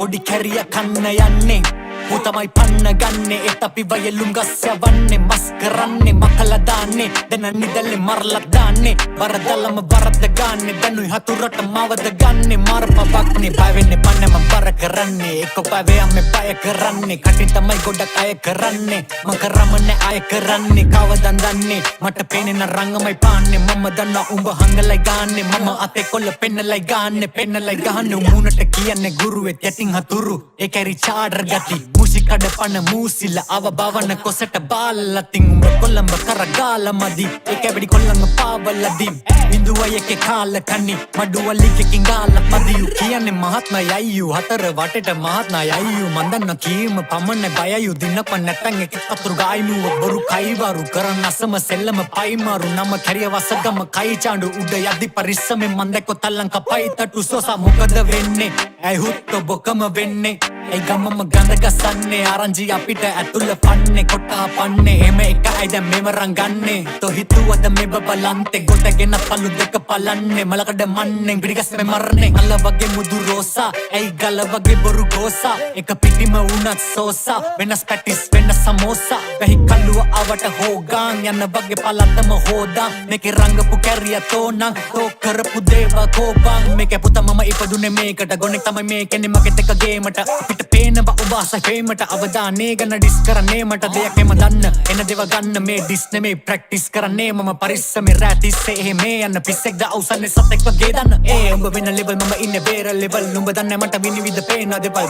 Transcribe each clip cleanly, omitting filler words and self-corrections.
පොඩි කැරිය කන්න යන්නේ පුතමයි පන්න ගන්නේ ඒත් අපි වයලුම් ගස් යවන්නේ මස් කරන්නේ මකලා දාන්නේ දැන් නිදල්ලේ මරලා දාන්නේ වරදලම වරද ගන්නේ දැනුයි හතුරට මවද ගන්නේ මරපවක්නේ බය වෙන්නේ පන්නේ මම බර කරන්නේ එක්ක බය අම්මේ බය කරන්නේ කටින් තමයි ගොඩක් අය කරන්නේ මම කරමනේ අය කරන්නේ කවදන් දන්නේ මට පේන්නේ රංගමයි පාන්නේ මම දන්නා උඹ හංගලයි ගාන්නේ මම අතේ කොල්ල පෙන්නලයි ගාන්නේ උමුණට කියන්නේ ගුරුවෙත් යටින් හතුරු ඒකයි රිචාඩර් ගති මුසිකඩ පන මූසිල අව බවන කොසට බාලතින් උඹ කොල්ලඹ කරගාල මදි ඒක වැඩි කොල්ලංග පාවලදී බිඳුවයක කාල කන්නි මඩුවලිකකින් ගාල මදියු කියන්නේ මහත්මයි අයියු හතර වටේට මහත්මයි අයියු මන්දන්න කීම පමණ බයයු දිනප නැත්තන් එක අතුරු ගායිනුව බොරු කයිවරු කරන අසම සෙල්ලම පයිමාරු නම කැරිය වසගම කයි චාඬු උඩ යදි පරිස්සමෙන් මන්දක තල්ලං කපයි තටු සෝසා මොකද වෙන්නේ ඇයි හුත්ත බොකම වෙන්නේ ඒ ගමම ගඳ ගසන්නේ ආරංචි අපිට ඇතුළ පන්නේ කොටා පන්නේ එම එකයි දැන් මෙම රංගන්නේ තෝ හිතුවද මේ බබලන්තේ ගොඩගෙන පළු දෙක පලන්නේ මලකඩ මන්නේ පිටිගස් මේ මරන්නේ අල්ල වගේ මුදු රෝසා ඇයි ගල වගේ බොරු ගෝසා එක පිටිම වුණත් සෝසා වෙනස් පැටිස් වෙනස් සමෝසා වැහි කල්ලුව අවට හෝගාන් යන්න වගේ පලතම හෝදා මේකේ රංගපු කැරිය තෝනං තෝ කරපු දේව කෝපං මේකේ පුතා මම ඉපදුනේ මේකට ගොනෙක් තමයි මේකනේ මගෙත් එක ගේමට පේන බවවාසයි පේමට අවධානය ගන්න ඩිස් කරන්නේ මට දෙයක් එම දන්න එන දේව ගන්න මේ ඩිස් නෙමේ ප්‍රැක්ටිස් කරන්නේ මම පරිස්සමේ රැටිස්සේ එහෙම යන්න පිස්සෙක්ද අවසන්නේ සතෙක් වගේ දන්න උඹ වෙන ලෙවල් මම ඉන්නේ බේර ලෙවල් නුඹ දන්නේ මට විනිවිද පේන දෙවල්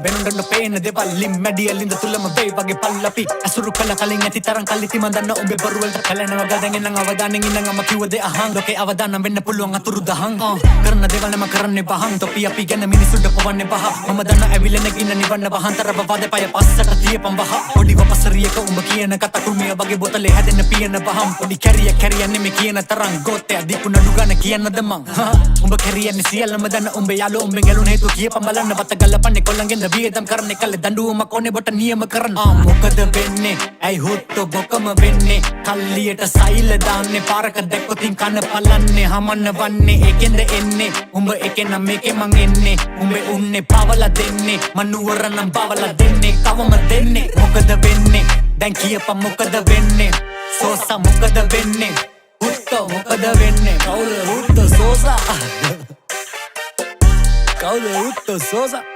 වෙනුන්ට පේන දෙවල් ලිම් මැඩියලින්ද තුලම වේ වගේ පල්ලපි අසුරු කළ කලින් ඇති තරම් කල්ලිති මන් දන්න උඹේ බොරු වලට කලනවා ගදගෙන නම් අවධානයෙන් ඉන්න මම කිව්ව දේ අහන් ලෝකේ අවදානම් වෙන්න පුළුවන් අතුරු දහන් කරන දේවල් නම කරන්නේ බහන් තොපි අපි ගැන මිනිසුන්ට පවන්නේ පහ මම දන්න ඇවිල්ලා නගින්න නිවන්න වහන්තර බවද පය පස්සට තියපම් වහ පොඩි වපසරියක උඹ කියන කතා කුමිය වගේ බොතලේ හැදෙන්න පියන බහම් පොඩි කැරියන්නේ මේ කියන තරම් ගෝතය දීපු නඩු ගන්න කියන්නද මං උඹ කැරියන්නේ සියල්ලම දන්න උඹ යාළු උඹ ගැලුන හේතු කියපම් බලන්න වත ගලපන්නේ කොල්ලන්ගෙන්ද වියදම් කරන්නේ කල්ලේ දඬුවමක් ඕනේ බොට නියම කරන්න මොකද වෙන්නේ ඇයි හොත්තු බොකම වෙන්නේ කල්ලියට සයිල දාන්නේ පාරක දැක්කොතින් කන පලන්නේ හමන්න වන්නේ ඒකෙන්ද එන්නේ උඹ එකෙන් නම් මේකේ මං එන්නේ උඹේ උන්නේ පාවලා දෙන්නේ මනුවරනම් බවලා දෙන්නේ කවම දෙන්නේ මොකද වෙන්නේ දැන් කියපන් මොකද වෙන්නේ සෝසා මොකද වෙන්නේ හුත්ත මොකද වෙන්නේ කවුද හුත්ත සෝසා කවුද හුත්ත සෝසා